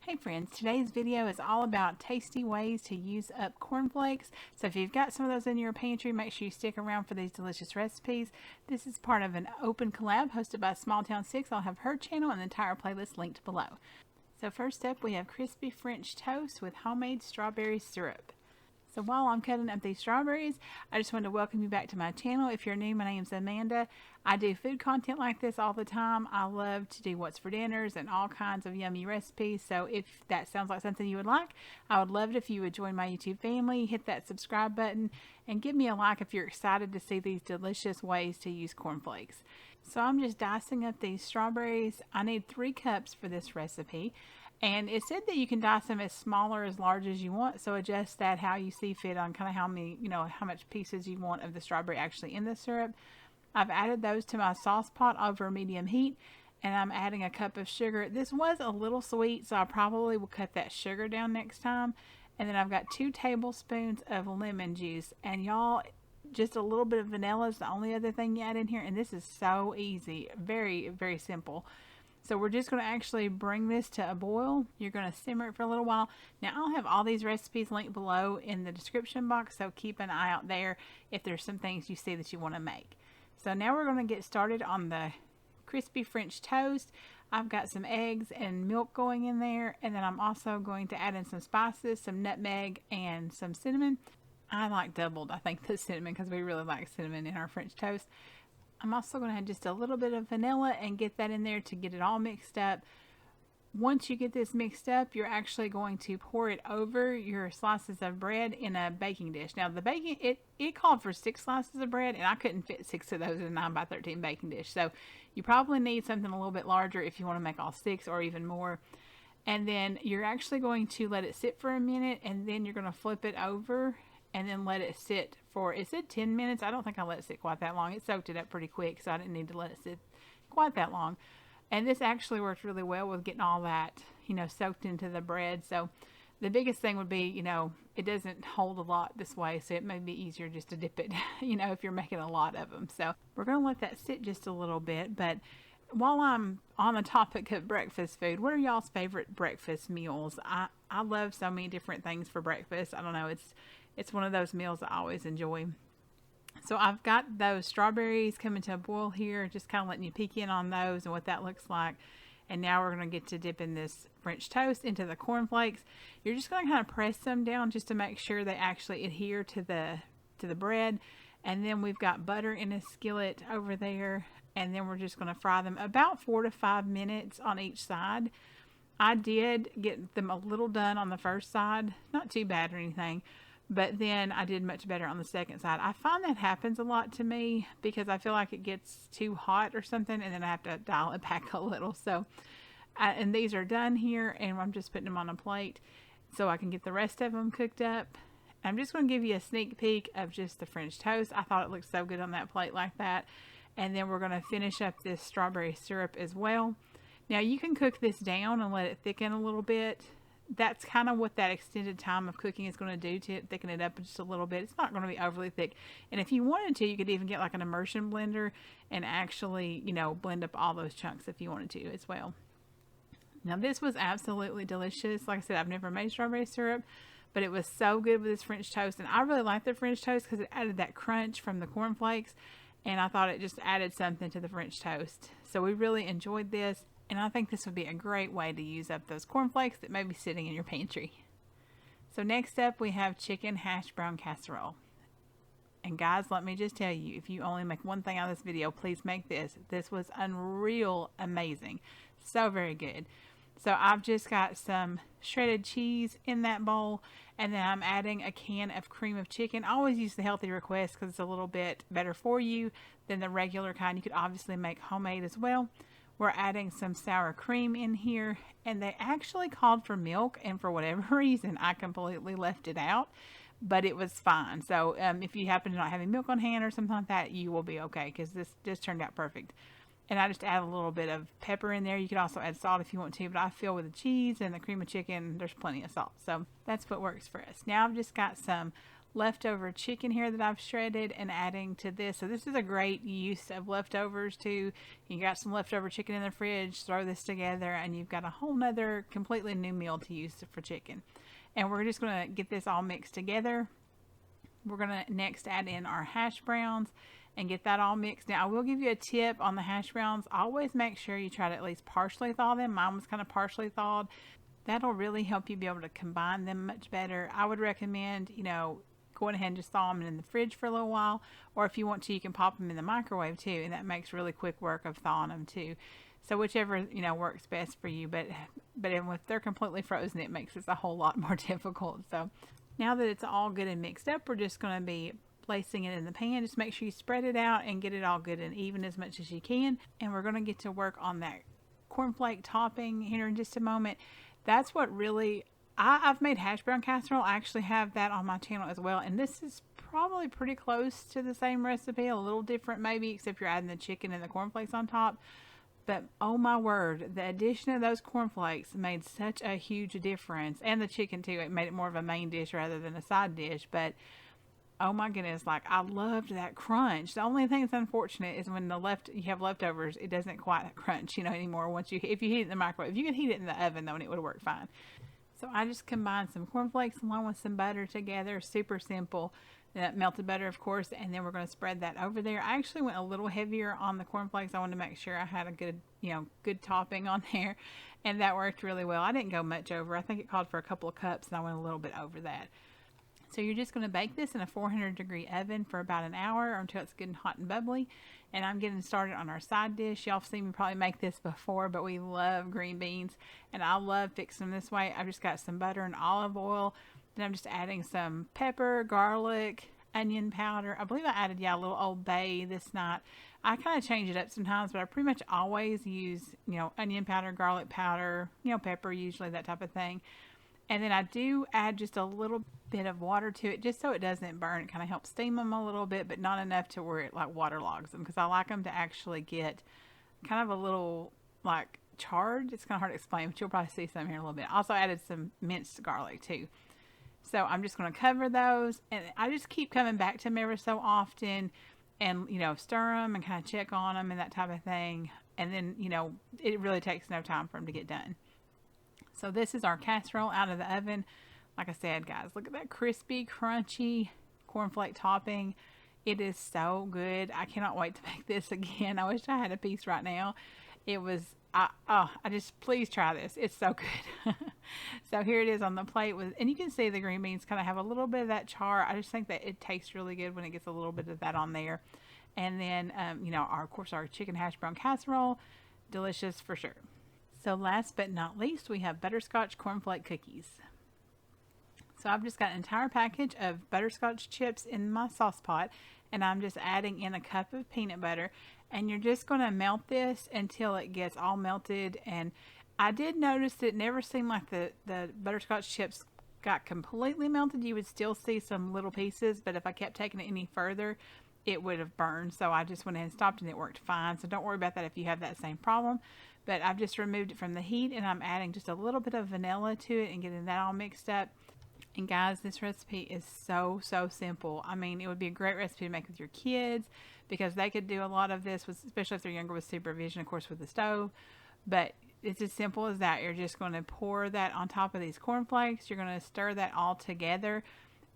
Hey friends, today's video is all about tasty ways to use up cornflakes. So if you've got some of those in your pantry, make sure you stick around for these delicious recipes. This is part of an open collab hosted by Small Town 6. I'll have her channel and the entire playlist linked below. So first up, we have crispy French toast with homemade strawberry syrup. So while I'm cutting up these strawberries, I just wanted to welcome you back to my channel. If you're new, my name's Amanda. I do food content like this all the time. I love to do what's for dinners and all kinds of yummy recipes. So if that sounds like something you would like, I would love it if you would join my YouTube family, hit that subscribe button, and give me a like if you're excited to see these delicious ways to use cornflakes. So I'm just dicing up these strawberries. I need 3 cups for this recipe. And it said that you can dice them as small or as large as you want, so adjust that how you see fit on kind of how many, how much pieces you want of the strawberry actually in the syrup. I've added those to my sauce pot over medium heat, and I'm adding a cup of sugar. This was a little sweet, so I probably will cut that sugar down next time. And then I've got 2 tablespoons of lemon juice, and y'all, just a little bit of vanilla is the only other thing you add in here, and this is so easy, very, very simple. So we're just going to actually bring this to a boil. You're going to simmer it for a little while. Now I'll have all these recipes linked below in the description box, so keep an eye out there if there's some things you see that you want to make. So now we're going to get started on the crispy French toast. I've got some eggs and milk going in there, and then I'm also going to add in some spices, some nutmeg and some cinnamon. I like doubled, I think, the cinnamon because we really like cinnamon in our French toast. I'm also going to add just a little bit of vanilla and get that in there to get it all mixed up. Once you get this mixed up, you're actually going to pour it over your slices of bread in a baking dish. Now the baking, it called for 6 slices of bread, and I couldn't fit 6 of those in a 9 by 13 baking dish. So you probably need something a little bit larger if you want to make all 6 or even more. And then you're actually going to let it sit for a minute, and then you're going to flip it over and then let it sit for, it said 10 minutes. I don't think I let it sit quite that long. It soaked it up pretty quick, so I didn't need to let it sit quite that long. And this actually worked really well with getting all that, soaked into the bread. So the biggest thing would be, it doesn't hold a lot this way, so it may be easier just to dip it, if you're making a lot of them. So we're going to let that sit just a little bit. But while I'm on the topic of breakfast food, what are y'all's favorite breakfast meals? I love so many different things for breakfast. I don't know, it's one of those meals I always enjoy. So I've got those strawberries coming to a boil here, just kind of letting you peek in on those and what that looks like. And now we're going to get to dipping this French toast into the cornflakes. You're just going to kind of press them down just to make sure they actually adhere to the bread. And then we've got butter in a skillet over there. And then we're just going to fry them about 4 to 5 minutes on each side. I did get them a little done on the first side, not too bad or anything. But then I did much better on the second side. I find that happens a lot to me because I feel like it gets too hot or something, and then I have to dial it back a little. So, and these are done here, and I'm just putting them on a plate so I can get the rest of them cooked up. I'm just going to give you a sneak peek of just the French toast. I thought it looked so good on that plate like that. And then we're going to finish up this strawberry syrup as well. Now you can cook this down and let it thicken a little bit. That's kind of what that extended time of cooking is going to do to thicken it up just a little bit. It's not going to be overly thick. And if you wanted to, you could even get like an immersion blender and actually, blend up all those chunks if you wanted to as well. Now this was absolutely delicious. Like I said, I've never made strawberry syrup, but it was so good with this French toast. And I really like the French toast because it added that crunch from the cornflakes. And I thought it just added something to the French toast. So we really enjoyed this. And I think this would be a great way to use up those cornflakes that may be sitting in your pantry. So next up we have chicken hashbrown casserole. And guys, let me just tell you, if you only make one thing out of this video, please make this. This was unreal amazing. So very good. So I've just got some shredded cheese in that bowl, and then I'm adding a can of cream of chicken. I always use the healthy request because it's a little bit better for you than the regular kind. You could obviously make homemade as well. We're adding some sour cream in here, and they actually called for milk, and for whatever reason I completely left it out, but it was fine. So if you happen to not have any milk on hand or something like that, you will be okay because this just turned out perfect. And I just add a little bit of pepper in there. You could also add salt if you want to, but I feel with the cheese and the cream of chicken, there's plenty of salt. So that's what works for us. Now I've just got some leftover chicken here that I've shredded and adding to this. So this is a great use of leftovers too. You got some leftover chicken in the fridge, throw this together, and you've got a whole nother completely new meal to use for chicken. And we're just going to get this all mixed together. We're going to next add in our hash browns and get that all mixed. Now, I will give you a tip on the hash browns. Always make sure you try to at least partially thaw them. Mine was kind of partially thawed. That'll really help you be able to combine them much better. I would recommend, you know, going ahead and just thaw them in the fridge for a little while. Or if you want to, you can pop them in the microwave too. And that makes really quick work of thawing them too. So whichever, you know, works best for you. But if they're completely frozen, it makes it a whole lot more difficult. So now that it's all good and mixed up, we're just going to be placing it in the pan. Just make sure you spread it out and get it all good and even as much as you can. And we're going to get to work on that cornflake topping here in just a moment. That's what really, I've made Hashbrown Casserole. I actually have that on my channel as well. And this is probably pretty close to the same recipe, a little different maybe, except you're adding the chicken and the cornflakes on top. But oh my word, the addition of those cornflakes made such a huge difference. And the chicken too, it made it more of a main dish rather than a side dish. But oh my goodness, like I loved that crunch. The only thing that's unfortunate is when you have leftovers, it doesn't quite crunch, you know, anymore if you heat it in the microwave. If you could heat it in the oven though, and it would work fine. So I just combined some cornflakes along with some butter together, super simple. Melted butter, of course, and then we're going to spread that over there. I actually went a little heavier on the cornflakes. I wanted to make sure I had a good, you know, good topping on there, and that worked really well. I didn't go much over. I think it called for a couple of cups, and I went a little bit over that. So you're just going to bake this in a 400-degree oven for about an hour or until it's good and hot and bubbly. And I'm getting started on our side dish. Y'all have seen me probably make this before, but we love green beans, and I love fixing them this way. I've just got some butter and olive oil. Then I'm just adding some pepper, garlic, onion powder. I believe I added, a little Old Bay this night. I kind of change it up sometimes, but I pretty much always use, you know, onion powder, garlic powder, you know, pepper usually, that type of thing. And then I do add just a little bit of water to it just so it doesn't burn. It kind of helps steam them a little bit, but not enough to where it like waterlogs them, because I like them to actually get kind of a little like charred. It's kind of hard to explain, but you'll probably see some here in a little bit. Also added some minced garlic too. So I'm just going to cover those, and I just keep coming back to them every so often and, you know, stir them and kind of check on them and that type of thing. And then, you know, it really takes no time for them to get done. So this is our casserole out of the oven. Like I said, guys, look at that crispy, crunchy cornflake topping. It is so good. I cannot wait to make this again. I wish I had a piece right now. It was, please try this. It's so good. So here it is on the plate and you can see the green beans kind of have a little bit of that char. I just think that it tastes really good when it gets a little bit of that on there. And then, you know, of course, our chicken hash brown casserole, delicious for sure. So last but not least, we have butterscotch cornflake cookies. So I've just got an entire package of butterscotch chips in my sauce pot, and I'm just adding in a cup of peanut butter. And you're just going to melt this until it gets all melted. And I did notice that it never seemed like the butterscotch chips got completely melted. You would still see some little pieces, but if I kept taking it any further, it would have burned. So I just went ahead and stopped, and it worked fine. So don't worry about that if you have that same problem. But I've just removed it from the heat, and I'm adding just a little bit of vanilla to it and getting that all mixed up. And guys, this recipe is so simple. I mean, it would be a great recipe to make with your kids, because they could do a lot of this, especially if they're younger, with supervision, of course, with the stove. But it's as simple as that. You're just going to pour that on top of these cornflakes. You're going to stir that all together,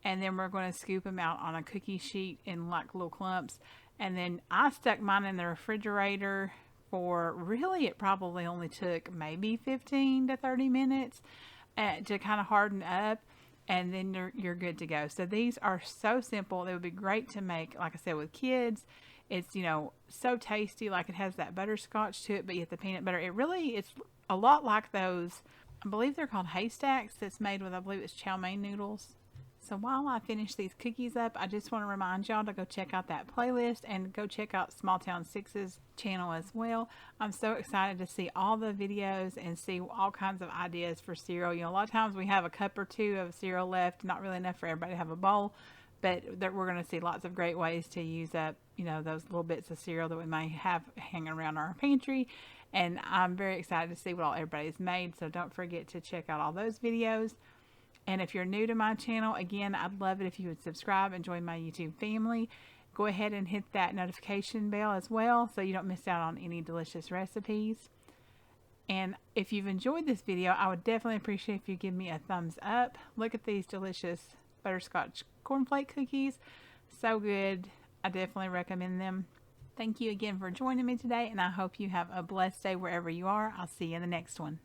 and then we're going to scoop them out on a cookie sheet in like little clumps. And then I stuck mine in the refrigerator for, really, it probably only took maybe 15 to 30 minutes to kind of harden up. And then you're good to go. So these are so simple. They would be great to make, like I said, with kids. It's, you know, so tasty. Like, it has that butterscotch to it, but yet the peanut butter. It's a lot like those, I believe they're called haystacks, that's made with, I believe it's chow mein noodles. So while I finish these cookies up, I just want to remind y'all to go check out that playlist and go check out Small Town Six's channel as well. I'm so excited to see all the videos and see all kinds of ideas for cereal. You know, a lot of times we have a cup or two of cereal left, not really enough for everybody to have a bowl, but we're going to see lots of great ways to use up, you know, those little bits of cereal that we may have hanging around our pantry. And I'm very excited to see what all everybody's made. So don't forget to check out all those videos. And if you're new to my channel, again, I'd love it if you would subscribe and join my YouTube family. Go ahead and hit that notification bell as well so you don't miss out on any delicious recipes. And if you've enjoyed this video, I would definitely appreciate if you give me a thumbs up. Look at these delicious butterscotch cornflake cookies. So good. I definitely recommend them. Thank you again for joining me today, and I hope you have a blessed day wherever you are. I'll see you in the next one.